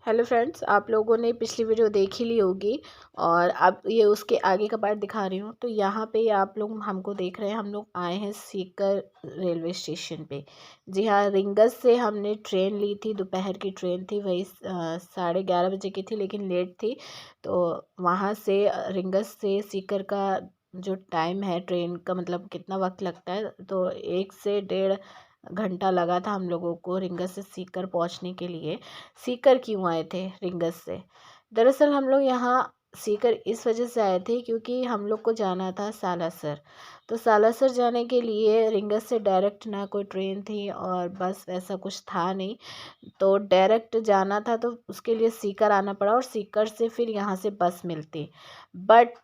Hello friends, आप लोगों ने पिछली वीडियो देख ही ली होगी और अब ये उसके आगे का पार्ट दिखा रही हूँ। तो यहाँ पे आप लोग हमको देख रहे हैं, हम लोग आए हैं सीकर रेलवे स्टेशन पे। जी हाँ, रिंगस से हमने ट्रेन ली थी, दोपहर की ट्रेन थी, वही 11:30 बजे की थी लेकिन लेट थी। तो वहाँ से रिंगस से सीकर का जो टाइम है ट्रेन का, मतलब कितना वक्त लगता है, तो 1 से 1.5 घंटा लगा था हम लोगों को रिंगस से सीकर पहुंचने के लिए। सीकर क्यों आए थे रिंगस से? दरअसल हम लोग यहाँ सीकर इस वजह से आए थे क्योंकि हम लोग को जाना था सालासर। तो सालासर जाने के लिए रिंगस से डायरेक्ट ना कोई ट्रेन थी और बस ऐसा कुछ था नहीं। तो डायरेक्ट जाना था तो उसके लिए सीकर आना पड़ा और सीकर से फिर यहाँ से बस मिलती। बट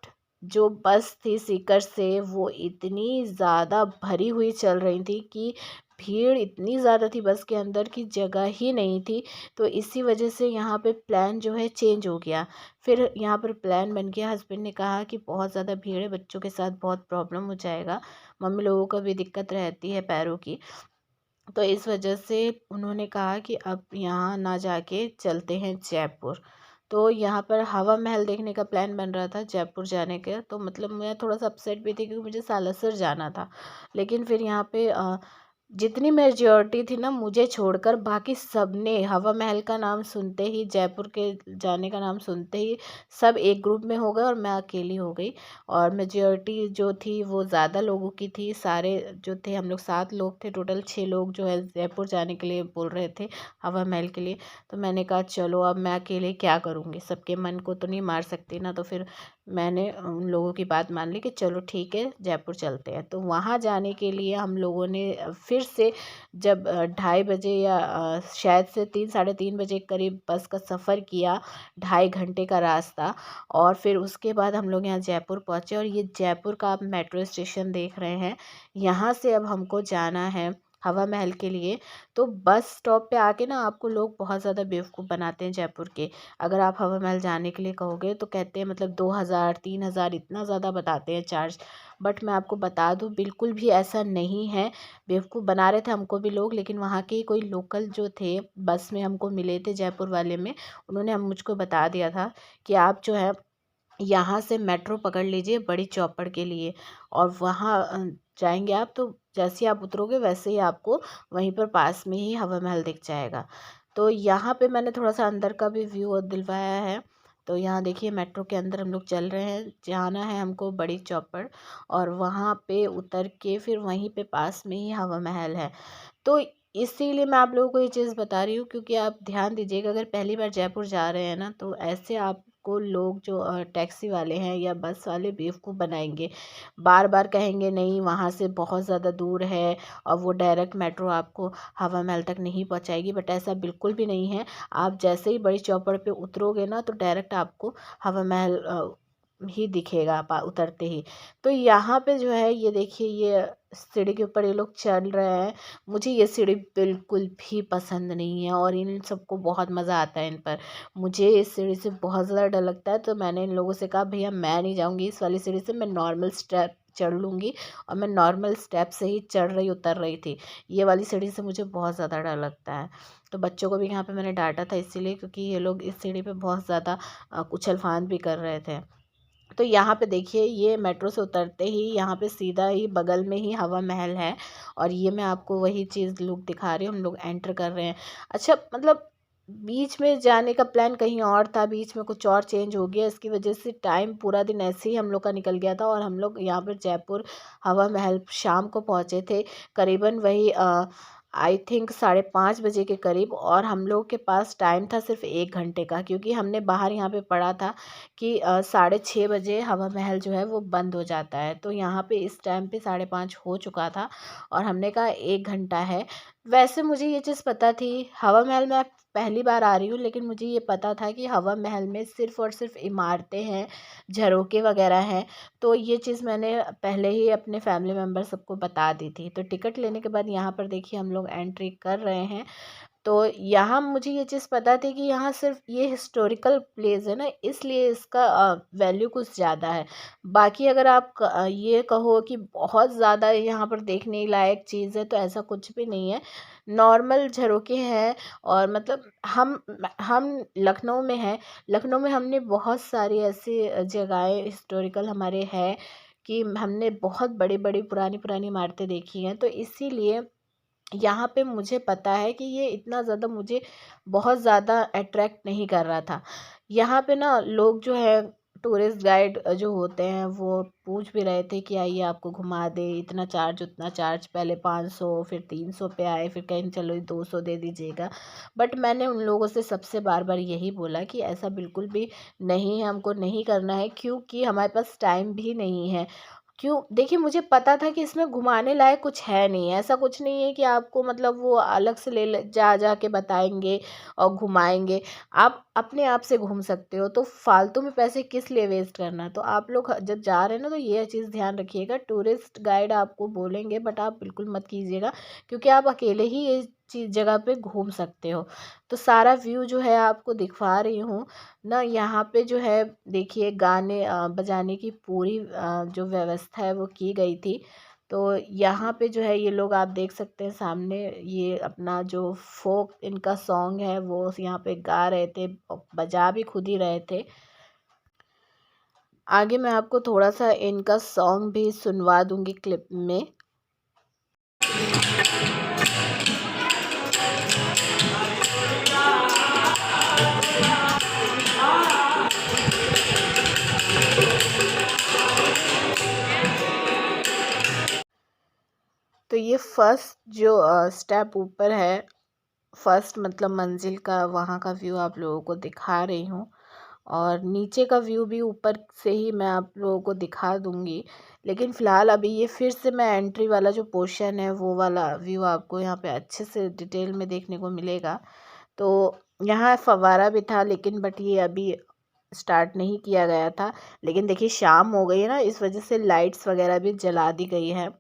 जो बस थी सीकर से वो इतनी ज़्यादा भरी हुई चल रही थी कि भीड़ इतनी ज़्यादा थी बस के अंदर की जगह ही नहीं थी। तो इसी वजह से यहाँ पे प्लान जो है चेंज हो गया। फिर यहाँ पर प्लान बन गया, हस्बैंड ने कहा कि बहुत ज़्यादा भीड़ है, बच्चों के साथ बहुत प्रॉब्लम हो जाएगा, मम्मी लोगों को भी दिक्कत रहती है पैरों की। तो इस वजह से उन्होंने कहा कि अब यहाँ ना जाके चलते हैं जयपुर। तो यहाँ पर हवा महल देखने का प्लान बन रहा था जयपुर जाने का। तो मतलब मैं थोड़ा सा अपसेट भी थी क्योंकि मुझे सालासर जाना था। लेकिन फिर यहाँ पे जितनी मेजॉरिटी थी ना मुझे छोड़कर, बाकी सब ने हवा महल का नाम सुनते ही, जयपुर के जाने का नाम सुनते ही सब एक ग्रुप में हो गए और मैं अकेली हो गई। और मेजॉरिटी जो थी वो ज़्यादा लोगों की थी। सारे जो थे, हम लोग 7 लोग थे टोटल, 6 लोग जो है जयपुर जाने के लिए बोल रहे थे, हवा महल के लिए। तो मैंने कहा चलो, अब मैं अकेले क्या करूँगी, सबके मन को तो नहीं मार सकती ना। तो फिर मैंने उन लोगों की बात मान ली कि चलो ठीक है जयपुर चलते हैं। तो वहाँ जाने के लिए हम लोगों ने फिर से, जब 2:30 बजे या शायद से 3 साढ़े 3 बजे करीब बस का सफ़र किया, 2.5 घंटे का रास्ता। और फिर उसके बाद हम लोग यहाँ जयपुर पहुँचे और ये जयपुर का आप मेट्रो स्टेशन देख रहे हैं। यहाँ से अब हमको जाना है हवा महल के लिए। तो बस स्टॉप पे आके ना आपको लोग बहुत ज़्यादा बेवकूफ़ बनाते हैं जयपुर के। अगर आप हवा महल जाने के लिए कहोगे तो कहते हैं मतलब 2,000 3,000 इतना ज़्यादा बताते हैं चार्ज। बट मैं आपको बता दूं, बिल्कुल भी ऐसा नहीं है। बेवकूफ़ बना रहे थे हमको भी लोग, लेकिन वहाँ के कोई लोकल जो थे, बस में हमको मिले थे जयपुर वाले में, उन्होंने हम मुझको बता दिया था कि आप जो है यहाँ से मेट्रो पकड़ लीजिए बड़ी चौपड़ के लिए। और वहाँ जाएंगे आप, तो जैसे ही आप उतरोगे वैसे ही आपको वहीं पर पास में ही हवा महल दिख जाएगा। तो यहाँ पे मैंने थोड़ा सा अंदर का भी व्यू दिलवाया है। तो यहाँ देखिए मेट्रो के अंदर हम लोग चल रहे हैं, जाना है हमको बड़ी चौपड़। और वहाँ पे उतर के फिर वहीं पे पास में ही हवा महल है। तो इसीलिए मैं आप लोगों को ये चीज़ बता रही हूँ क्योंकि आप ध्यान दीजिएगा, अगर पहली बार जयपुर जा रहे हैं ना तो ऐसे आपको लोग जो टैक्सी वाले हैं या बस वाले बेवकूफ़ बनाएंगे। बार बार कहेंगे नहीं वहाँ से बहुत ज़्यादा दूर है और वो डायरेक्ट मेट्रो आपको हवा महल तक नहीं पहुँचाएगी। बट ऐसा बिल्कुल भी नहीं है। आप जैसे ही बड़ी चौपड़ पे उतरोगे ना तो डायरेक्ट आपको हवा महल ही दिखेगा उतरते ही। तो यहाँ पे जो है ये देखिए, ये सीढ़ी के ऊपर ये लोग चल रहे हैं। मुझे ये सीढ़ी बिल्कुल भी पसंद नहीं है और इन सबको बहुत मज़ा आता है इन पर। मुझे इस सीढ़ी से बहुत ज़्यादा डर लगता है। तो मैंने इन लोगों से कहा भैया मैं नहीं जाऊँगी इस वाली सीढ़ी से, मैं नॉर्मल स्टेप चढ़ लूँगी। और मैं नॉर्मल स्टेप से ही चढ़ रही उतर रही थी। ये वाली सीढ़ी से मुझे बहुत ज़्यादा डर लगता है। तो बच्चों को भी यहाँ पे मैंने डांटा था इसीलिए, क्योंकि ये लोग इस सीढ़ी पे बहुत ज़्यादा उछल फांद भी कर रहे थे। तो यहाँ पे देखिए, ये मेट्रो से उतरते ही यहाँ पे सीधा ही बगल में ही हवा महल है। और ये मैं आपको वही चीज़ लुक दिखा रही हूँ, हम लोग एंटर कर रहे हैं। अच्छा, मतलब बीच में जाने का प्लान कहीं और था, बीच में कुछ और चेंज हो गया, इसकी वजह से टाइम पूरा दिन ऐसे ही हम लोग का निकल गया था। और हम लोग यहाँ पर जयपुर हवा महल शाम को पहुँचे थे, करीबन वही आई थिंक 5:30 बजे के करीब। और हम लोग के पास टाइम था सिर्फ 1 घंटे का, क्योंकि हमने बाहर यहाँ पे पढ़ा था कि 6:30 बजे हवा महल जो है वो बंद हो जाता है। तो यहाँ पे इस टाइम पे 5:30 हो चुका था और हमने कहा 1 घंटा है। वैसे मुझे ये चीज़ पता थी, हवा महल में पहली बार आ रही हूँ, लेकिन मुझे ये पता था कि हवा महल में सिर्फ़ और सिर्फ इमारतें हैं, झरोके वगैरह हैं। तो ये चीज़ मैंने पहले ही अपने फैमिली मेम्बर सबको बता दी थी। तो टिकट लेने के बाद यहाँ पर देखिए हम लोग एंट्री कर रहे हैं। तो यहाँ मुझे ये चीज़ पता थी कि यहाँ सिर्फ ये हिस्टोरिकल प्लेस है ना, इसलिए इसका वैल्यू कुछ ज़्यादा है। बाकी अगर आप ये कहो कि बहुत ज़्यादा यहाँ पर देखने लायक चीज़ है, तो ऐसा कुछ भी नहीं है। नॉर्मल झरोखे हैं। और मतलब हम लखनऊ में हैं। लखनऊ में हमने बहुत सारी ऐसी जगहें हिस्टोरिकल हमारे हैं कि हमने बहुत बड़ी बड़ी पुरानी पुरानी इमारतें देखी हैं, तो इसीलिए यहाँ पे मुझे पता है कि ये इतना ज़्यादा मुझे बहुत ज़्यादा अट्रैक्ट नहीं कर रहा था। यहाँ पे ना लोग जो है टूरिस्ट गाइड जो होते हैं वो पूछ भी रहे थे कि आइए आपको घुमा दे, इतना चार्ज उतना चार्ज, पहले 500 फिर 300 पे आए, फिर कहीं चलो 200 दे दीजिएगा। बट मैंने उन लोगों से सबसे बार बार यही बोला कि ऐसा बिल्कुल भी नहीं है, हमको नहीं करना है, क्योंकि हमारे पास टाइम भी नहीं है। क्यों, देखिए मुझे पता था कि इसमें घुमाने लायक कुछ है नहीं, ऐसा कुछ नहीं है कि आपको मतलब वो अलग से जा जा के बताएंगे और घुमाएंगे। आप अपने आप से घूम सकते हो, तो फालतू में पैसे किस लिए वेस्ट करना। तो आप लोग जब जा रहे हैं ना तो ये चीज़ ध्यान रखिएगा, टूरिस्ट गाइड आपको बोलेंगे बट आप बिल्कुल मत कीजिएगा, क्योंकि आप अकेले ही ये चीज़ जगह पे घूम सकते हो। तो सारा व्यू जो है आपको दिखा रही हूँ ना। यहाँ पे जो है देखिए गाने बजाने की पूरी जो व्यवस्था है वो की गई थी। तो यहाँ पे जो है ये लोग आप देख सकते हैं सामने, ये अपना जो फोक इनका सॉन्ग है वो यहाँ पे गा रहे थे और बजा भी खुद ही रहे थे। आगे मैं आपको थोड़ा सा इनका सॉन्ग भी सुनवा दूंगी क्लिप में। तो ये फर्स्ट जो स्टेप ऊपर है, फर्स्ट मतलब मंजिल का, वहाँ का व्यू आप लोगों को दिखा रही हूँ। और नीचे का व्यू भी ऊपर से ही मैं आप लोगों को दिखा दूंगी, लेकिन फ़िलहाल अभी ये फिर से मैं एंट्री वाला जो पोर्शन है वो वाला व्यू आपको यहाँ पे अच्छे से डिटेल में देखने को मिलेगा। तो यहाँ फव्वारा भी था, लेकिन बट ये अभी स्टार्ट नहीं किया गया था। लेकिन देखिए शाम हो गई है ना, इस वजह से लाइट्स वगैरह भी जला दी गई है,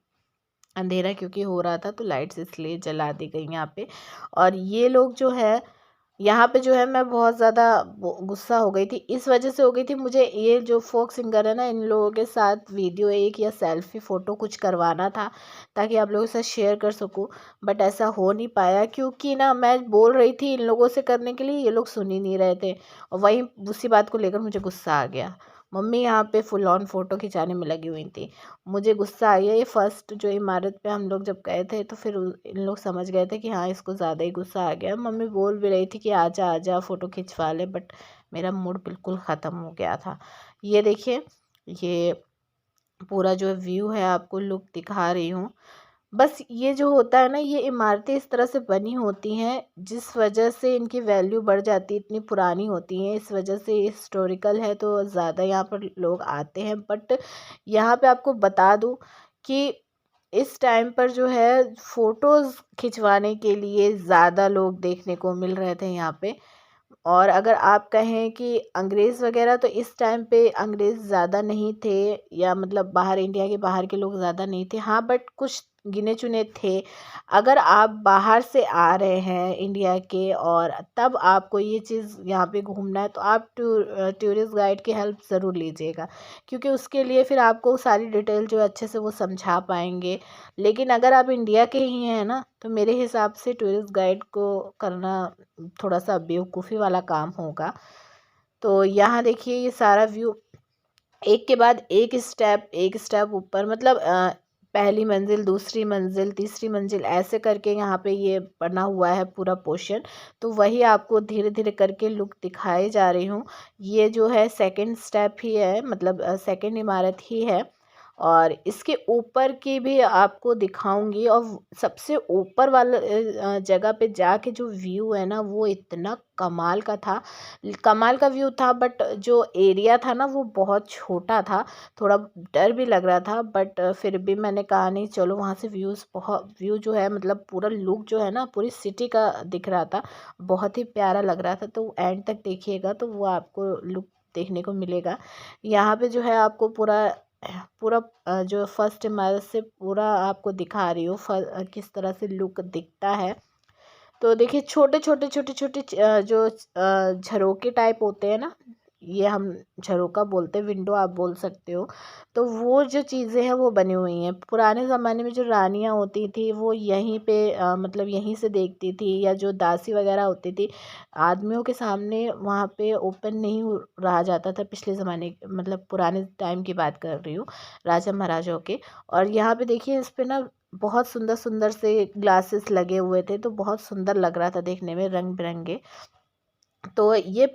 अंधेरा क्योंकि हो रहा था तो लाइट्स इसलिए जला दी गई यहाँ पे। और ये लोग जो है यहाँ पे जो है, मैं बहुत ज़्यादा गुस्सा हो गई थी, इस वजह से हो गई थी, मुझे ये जो फोक सिंगर है ना इन लोगों के साथ वीडियो एक या सेल्फी फ़ोटो कुछ करवाना था, ताकि आप लोगों के साथ शेयर कर सकूं। बट ऐसा हो नहीं पाया, क्योंकि ना मैं बोल रही थी इन लोगों से करने के लिए, ये लोग सुन ही नहीं रहे थे। और वहीं उसी बात को लेकर मुझे गुस्सा आ गया। मम्मी यहाँ पे फुल ऑन फ़ोटो खिंचाने में लगी हुई थी, मुझे गुस्सा आ गया। ये फर्स्ट जो इमारत पे हम लोग जब गए थे तो फिर इन लोग समझ गए थे कि हाँ इसको ज़्यादा ही गुस्सा आ गया। मम्मी बोल भी रही थी कि आजा आजा फ़ोटो खिंचवा ले, बट मेरा मूड बिल्कुल ख़त्म हो गया था। ये देखिए, ये पूरा जो व्यू है आपको लुक दिखा रही हूँ। बस ये जो होता है ना, ये इमारतें इस तरह से बनी होती हैं जिस वजह से इनकी वैल्यू बढ़ जाती है, इतनी पुरानी होती हैं, इस वजह से हिस्टोरिकल है तो ज़्यादा यहाँ पर लोग आते हैं। बट यहाँ पे आपको बता दूँ कि इस टाइम पर जो है फ़ोटोज़ खिंचवाने के लिए ज़्यादा लोग देखने को मिल रहे थे यहाँ पे। और अगर आप कहें कि अंग्रेज़ वगैरह, तो इस टाइम पे अंग्रेज़ ज़्यादा नहीं थे, या मतलब बाहर, इंडिया के बाहर के लोग ज़्यादा नहीं थे। हाँ बट कुछ गिने चुने थे। अगर आप बाहर से आ रहे हैं इंडिया के और तब आपको ये चीज़ यहाँ पे घूमना है, तो आप टूरिस्ट गाइड की हेल्प ज़रूर लीजिएगा, क्योंकि उसके लिए फिर आपको सारी डिटेल जो है अच्छे से वो समझा पाएंगे। लेकिन अगर आप इंडिया के ही हैं ना, तो मेरे हिसाब से टूरिस्ट गाइड को करना थोड़ा सा बेवकूफ़ी वाला काम होगा। तो यहाँ देखिए ये सारा व्यू एक के बाद एक स्टेप ऊपर, मतलब पहली मंजिल, दूसरी मंजिल, तीसरी मंजिल, ऐसे करके यहाँ पे ये बना हुआ है पूरा पोर्शन। तो वही आपको धीरे धीरे करके लुक दिखाई जा रही हूँ। ये जो है सेकंड स्टेप ही है, मतलब सेकंड इमारत ही है। और इसके ऊपर की भी आपको दिखाऊंगी। और सबसे ऊपर वाला जगह पे जाके जो व्यू है ना, वो इतना कमाल का था, कमाल का व्यू था। बट जो एरिया था ना वो बहुत छोटा था, थोड़ा डर भी लग रहा था। बट फिर भी मैंने कहा नहीं, चलो वहाँ से व्यू जो है, मतलब पूरा लुक जो है ना पूरी सिटी का दिख रहा था, बहुत ही प्यारा लग रहा था। तो एंड तक देखिएगा तो वो आपको लुक देखने को मिलेगा। यहाँ पे जो है आपको पूरा पूरा जो फर्स्ट इमारत से पूरा आपको दिखा रही हूँ किस तरह से लुक दिखता है। तो देखिए छोटे छोटे छोटे छोटे जो झरोके टाइप होते हैं ना, ये हम झरोका बोलते हैं, विंडो आप बोल सकते हो। तो वो जो चीज़ें हैं वो बनी हुई हैं। पुराने ज़माने में जो रानियाँ होती थी वो यहीं पे मतलब यहीं से देखती थी, या जो दासी वगैरह होती थी, आदमियों के सामने वहाँ पे ओपन नहीं रहा जाता था। पिछले ज़माने मतलब पुराने टाइम की बात कर रही हूँ, राजा महाराजाओं के। और यहाँ पे देखिए इस पे ना बहुत सुंदर सुंदर से ग्लासेस लगे हुए थे, तो बहुत सुंदर लग रहा था देखने में, रंग बिरंगे। तो ये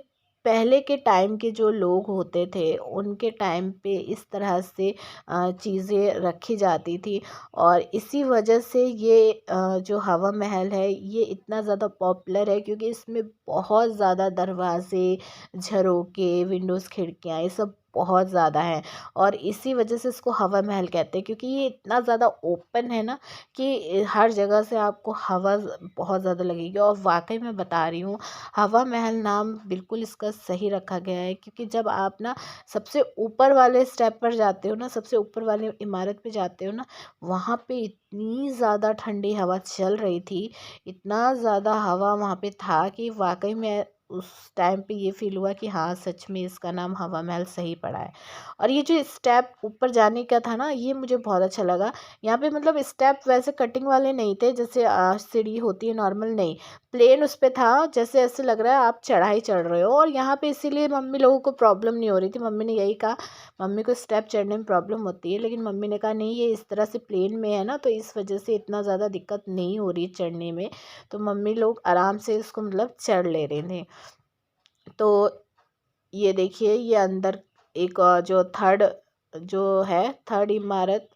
पहले के टाइम के जो लोग होते थे उनके टाइम पे इस तरह से चीज़ें रखी जाती थी। और इसी वजह से ये जो हवा महल है ये इतना ज़्यादा पॉपुलर है, क्योंकि इसमें बहुत ज़्यादा दरवाजे, झरोके, विंडोज़, खिड़कियाँ, ये सब बहुत ज़्यादा हैं। और इसी वजह से इसको हवा महल कहते हैं, क्योंकि ये इतना ज़्यादा ओपन है ना कि हर जगह से आपको हवा बहुत ज़्यादा लगेगी। और वाकई में बता रही हूँ, हवा महल नाम बिल्कुल इसका सही रखा गया है, क्योंकि जब आप ना सबसे ऊपर वाले स्टेप पर जाते हो ना, सबसे ऊपर वाली इमारत पे जाते हो ना, वहाँ पे इतनी ज़्यादा ठंडी हवा चल रही थी, इतना ज़्यादा हवा वहाँ पे था कि वाकई में उस टाइम पे ये फील हुआ कि हाँ सच में इसका नाम हवा महल सही पड़ा है। और ये जो स्टेप ऊपर जाने का था ना, ये मुझे बहुत अच्छा लगा। यहाँ पे मतलब स्टेप वैसे कटिंग वाले नहीं थे, जैसे सीढ़ी होती है नॉर्मल, नहीं, प्लेन उस पे था, जैसे ऐसे लग रहा है आप चढ़ाई चढ़ रहे हो। और यहाँ पे इसीलिए मम्मी लोगों को प्रॉब्लम नहीं हो रही थी। मम्मी ने यही कहा, मम्मी को स्टेप चढ़ने में प्रॉब्लम होती है, लेकिन मम्मी ने कहा नहीं, ये इस तरह से प्लेन में है ना, तो इस वजह से इतना ज़्यादा दिक्कत नहीं हो रही चढ़ने में। तो मम्मी लोग आराम से इसको मतलब चढ़ ले रहे थे। तो ये देखिए, ये अंदर एक जो थर्ड जो है, थर्ड इमारत,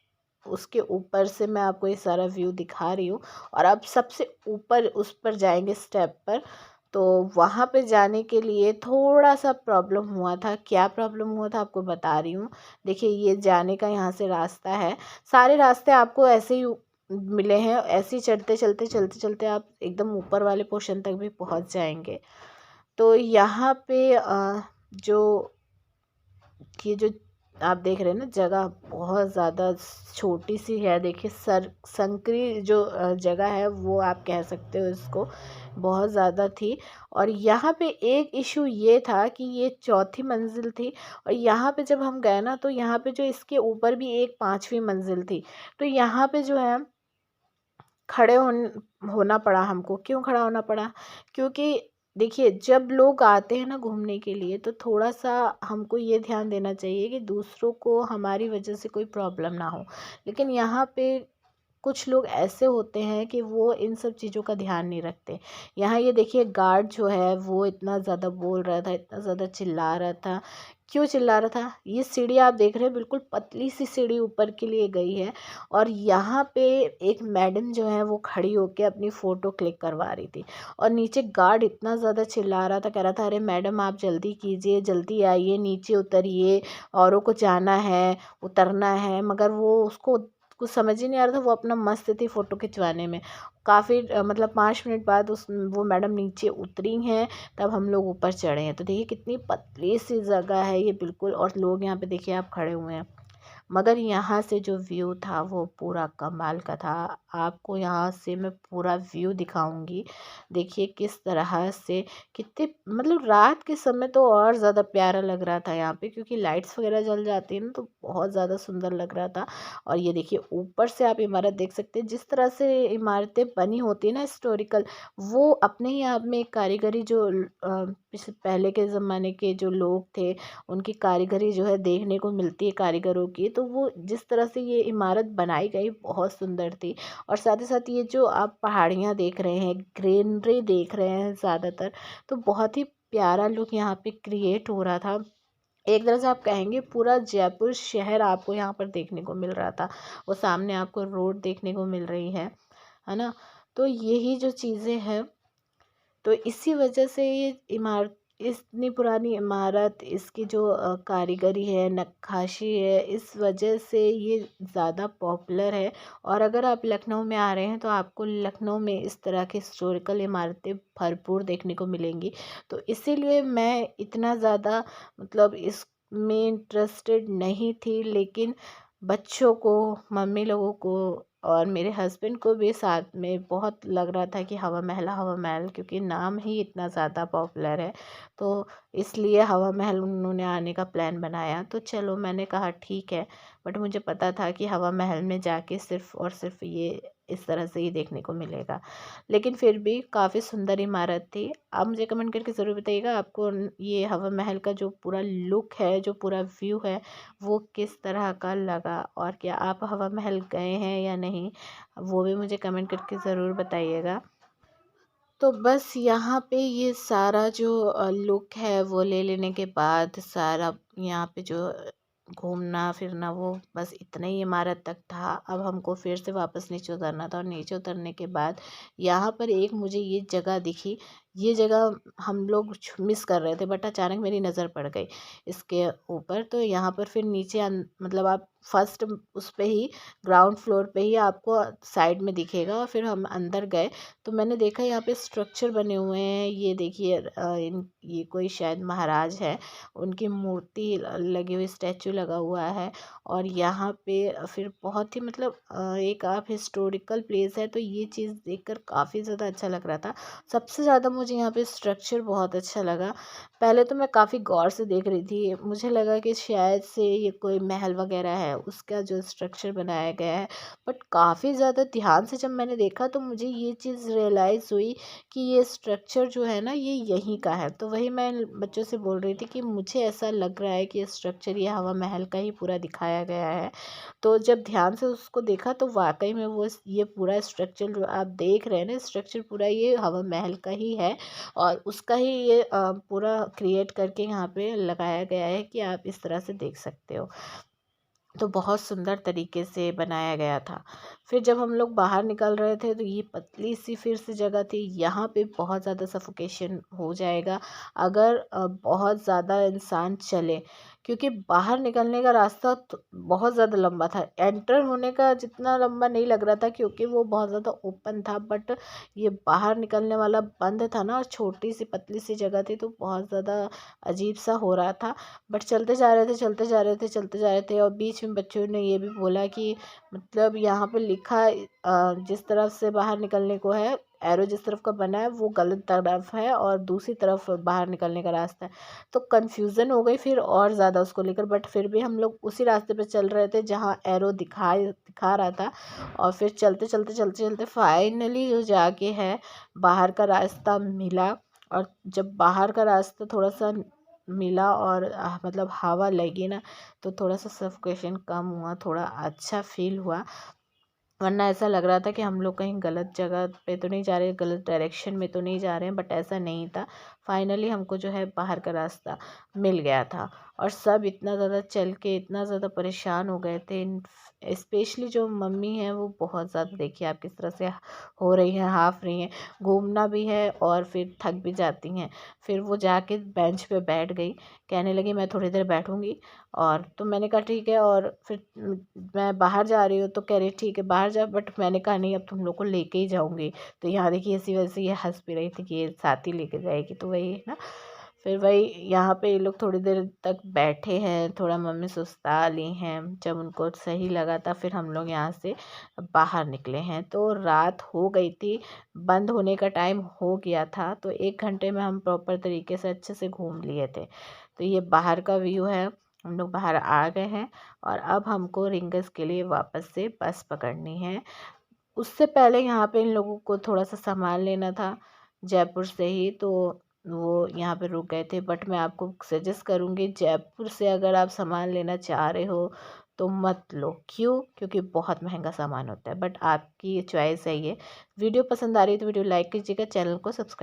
उसके ऊपर से मैं आपको ये सारा व्यू दिखा रही हूँ। और अब सबसे ऊपर उस पर जाएंगे स्टेप पर, तो वहाँ पे जाने के लिए थोड़ा सा प्रॉब्लम हुआ था। क्या प्रॉब्लम हुआ था आपको बता रही हूँ। देखिए ये जाने का यहाँ से रास्ता है, सारे रास्ते आपको ऐसे ही मिले हैं, ऐसे ही चढ़ते चलते चलते चलते आप एकदम ऊपर वाले पोर्शन तक भी पहुँच जाएंगे। तो यहाँ पे जो ये जो आप देख रहे हैं ना, जगह बहुत ज़्यादा छोटी सी है। देखिए सर संकरी जो जगह है वो आप कह सकते हो इसको, बहुत ज़्यादा थी। और यहाँ पे एक इशू ये था कि ये चौथी मंजिल थी, और यहाँ पे जब हम गए ना, तो यहाँ पे जो इसके ऊपर भी एक पांचवी मंजिल थी। तो यहाँ पे जो है खड़े होना पड़ा हमको। क्यों खड़ा होना पड़ा? क्योंकि देखिए जब लोग आते हैं ना घूमने के लिए, तो थोड़ा सा हमको ये ध्यान देना चाहिए कि दूसरों को हमारी वजह से कोई प्रॉब्लम ना हो। लेकिन यहाँ पे कुछ लोग ऐसे होते हैं कि वो इन सब चीज़ों का ध्यान नहीं रखते। यहाँ ये देखिए गार्ड जो है वो इतना ज़्यादा बोल रहा था, इतना ज़्यादा चिल्ला रहा था। क्यों चिल्ला रहा था? ये सीढ़ी आप देख रहे हैं, बिल्कुल पतली सी सीढ़ी ऊपर के लिए गई है। और यहाँ पे एक मैडम जो है वो खड़ी होके अपनी फ़ोटो क्लिक करवा रही थी। और नीचे गार्ड इतना ज़्यादा चिल्ला रहा था, कह रहा था अरे मैडम आप जल्दी कीजिए, जल्दी आइए, नीचे उतरिए, औरों को जाना है, उतरना है। मगर वो उसको कुछ समझ ही नहीं आ रहा था, वो अपना मस्त थी फ़ोटो खिंचवाने में। काफ़ी मतलब 5 मिनट बाद उस वो मैडम नीचे उतरी हैं, तब हम लोग ऊपर चढ़े हैं। तो देखिए कितनी पतली सी जगह है ये बिल्कुल, और लोग यहाँ पे देखिए आप खड़े हुए हैं। मगर यहाँ से जो व्यू था वो पूरा कमाल का था। आपको यहाँ से मैं पूरा व्यू दिखाऊंगी। देखिए किस तरह से, कितने मतलब रात के समय तो और ज़्यादा प्यारा लग रहा था यहाँ पे, क्योंकि लाइट्स वगैरह जल जाती है ना, तो बहुत ज़्यादा सुंदर लग रहा था। और ये देखिए ऊपर से आप इमारत देख सकते हैं। जिस तरह से इमारतें बनी होती है ना हिस्टोरिकल, वो अपने ही आप में एक कारीगरी जो पहले के ज़माने के जो लोग थे, उनकी कारीगरी जो है देखने को मिलती है कारीगरों की। तो वो जिस तरह से ये इमारत बनाई गई बहुत सुंदर थी। और साथ ही साथ ये जो आप पहाड़ियाँ देख रहे हैं, ग्रीनरी देख रहे हैं ज़्यादातर, तो बहुत ही प्यारा लुक यहाँ पे क्रिएट हो रहा था। एक तरह से आप कहेंगे पूरा जयपुर शहर आपको यहाँ पर देखने को मिल रहा था। वो सामने आपको रोड देखने को मिल रही है ना। तो यही जो चीज़ें हैं, तो इसी वजह से ये इमारत, इतनी पुरानी इमारत, इसकी जो कारीगरी है, नक्काशी है, इस वजह से ये ज़्यादा पॉपुलर है। और अगर आप लखनऊ में आ रहे हैं तो आपको लखनऊ में इस तरह की हिस्टोरिकल इमारतें भरपूर देखने को मिलेंगी। तो इसीलिए मैं इतना ज़्यादा मतलब इसमें इंटरेस्टेड नहीं थी, लेकिन बच्चों को, मम्मी लोगों को और मेरे हस्बैंड को भी साथ में बहुत लग रहा था कि हवा महल, क्योंकि नाम ही इतना ज़्यादा पॉपुलर है। तो इसलिए हवा महल उन्होंने आने का प्लान बनाया। तो चलो, मैंने कहा ठीक है। बट मुझे पता था कि हवा महल में जाके सिर्फ़ और सिर्फ़ ये इस तरह से ही देखने को मिलेगा। लेकिन फिर भी काफ़ी सुंदर इमारत थी। आप मुझे कमेंट करके ज़रूर बताइएगा, आपको ये हवा महल का जो पूरा लुक है, जो पूरा व्यू है, वो किस तरह का लगा, और क्या आप हवा महल गए हैं या नहीं, वो भी मुझे कमेंट करके ज़रूर बताइएगा। तो बस यहाँ पे ये सारा जो लुक है वो ले लेने के बाद, सारा यहाँ पे जो घूमना फिरना, वो बस इतना ही इमारत तक था। अब हमको फिर से वापस नीचे उतरना था, और नीचे उतरने के बाद यहाँ पर एक मुझे ये जगह दिखी। ये जगह हम लोग मिस कर रहे थे, बट अचानक मेरी नज़र पड़ गई इसके ऊपर। तो यहाँ पर फिर नीचे मतलब आप फर्स्ट उस पे ही, ग्राउंड फ्लोर पे ही आपको साइड में दिखेगा, और फिर हम अंदर गए। तो मैंने देखा यहाँ पे स्ट्रक्चर बने हुए हैं। ये देखिए, ये कोई शायद महाराज है, उनकी मूर्ति लगी हुई, स्टैचू लगा हुआ है। और यहाँ पे फिर बहुत ही मतलब एक आप हिस्टोरिकल प्लेस है, तो ये चीज़ देखकर काफ़ी ज़्यादा अच्छा लग रहा था। सबसे ज़्यादा मुझे यहाँ पे स्ट्रक्चर बहुत अच्छा लगा। पहले तो मैं काफ़ी गौर से देख रही थी, मुझे लगा कि शायद से ये कोई महल वगैरह है, उसका जो स्ट्रक्चर बनाया गया है। बट काफ़ी ज़्यादा ध्यान से जब मैंने देखा, तो मुझे ये चीज़ रियलाइज़ हुई कि ये स्ट्रक्चर जो है ना, ये यहीं का है। तो वही मैं बच्चों से बोल रही थी कि मुझे ऐसा लग रहा है कि ये स्ट्रक्चर, ये हवा महल का ही पूरा दिखाया गया है। तो जब ध्यान से उसको देखा, तो वाकई में वो ये पूरा स्ट्रक्चर जो आप देख रहे हैं ना, स्ट्रक्चर पूरा ये हवा महल का ही है। और उसका ही ये पूरा क्रिएट करके यहाँ पे लगाया गया है कि आप इस तरह से देख सकते हो। तो बहुत सुंदर तरीके से बनाया गया था। फिर जब हम लोग बाहर निकल रहे थे, तो ये पतली सी फिर से जगह थी। यहाँ पे बहुत ज़्यादा सफोकेशन हो जाएगा अगर बहुत ज़्यादा इंसान चले, क्योंकि बाहर निकलने का रास्ता तो बहुत ज़्यादा लंबा था। एंटर होने का जितना लंबा नहीं लग रहा था, क्योंकि वो बहुत ज़्यादा ओपन था। बट ये बाहर निकलने वाला बंद था ना, और छोटी सी पतली सी जगह थी, तो बहुत ज़्यादा अजीब सा हो रहा था। बट चलते जा रहे थे, चलते जा रहे थे, चलते जा रहे थे। और बीच में बच्चों ने ये भी बोला कि मतलब यहाँ पे लिखा है, जिस तरफ से बाहर निकलने को है, एरो जिस तरफ का बना है वो गलत तरफ है, और दूसरी तरफ बाहर निकलने का रास्ता है। तो कन्फ्यूज़न हो गई फिर और ज़्यादा उसको लेकर। बट फिर भी हम लोग उसी रास्ते पे चल रहे थे जहाँ एरो दिखा रहा था। और फिर चलते चलते चलते चलते फाइनली जो जाके है, बाहर का रास्ता मिला। और जब बाहर का रास्ता थोड़ा सा मिला, और मतलब हवा लगी ना, तो थोड़ा सा सफोकेशन कम हुआ, थोड़ा अच्छा फील हुआ। वरना ऐसा लग रहा था कि हम लोग कहीं गलत जगह पे तो नहीं जा रहे, गलत डायरेक्शन में तो नहीं जा रहे हैं। बट ऐसा नहीं था। फाइनली हमको जो है बाहर का रास्ता मिल गया था। और सब इतना ज़्यादा चल के इतना ज़्यादा परेशान हो गए थे। स्पेशली जो मम्मी हैं, वो बहुत ज़्यादा, देखिए आप किस तरह से हो रही हैं, हाफ रही हैं। घूमना भी है और फिर थक भी जाती हैं। फिर वो जाके बेंच पे बैठ गई, कहने लगी मैं थोड़ी देर बैठूंगी। और तो मैंने कहा ठीक है। और फिर मैं बाहर जा रही हूँ, तो कह रही ठीक है बाहर जा। बट मैंने कहा नहीं, अब तुम लोग को लेके ही जाऊंगी। तो यहाँ देखिए, इसी वजह से ये हंस भी रही थी कि ये साथ ही लेके जाएगी। तो वही है ना। फिर वही यहाँ पे ये लोग थोड़ी देर तक बैठे हैं, थोड़ा मम्मी सुस्ता ली हैं। जब उनको सही लगा था, फिर हम लोग यहाँ से बाहर निकले हैं। तो रात हो गई थी, बंद होने का टाइम हो गया था। तो 1 घंटे में हम प्रॉपर तरीके से अच्छे से घूम लिए थे। तो ये बाहर का व्यू है। हम लोग बाहर आ गए हैं, और अब हमको रिंगस के लिए वापस से बस पकड़नी है। उससे पहले यहाँ पे इन लोगों को थोड़ा सा सामान लेना था जयपुर से ही, तो वो यहाँ पे रुक गए थे। बट मैं आपको सजेस्ट करूँगी, जयपुर से अगर आप सामान लेना चाह रहे हो तो मत लो। क्यों? क्योंकि बहुत महंगा सामान होता है। बट आपकी चॉइस है ये। वीडियो पसंद आ रही है तो वीडियो लाइक कीजिएगा, चैनल को सब्सक्राइब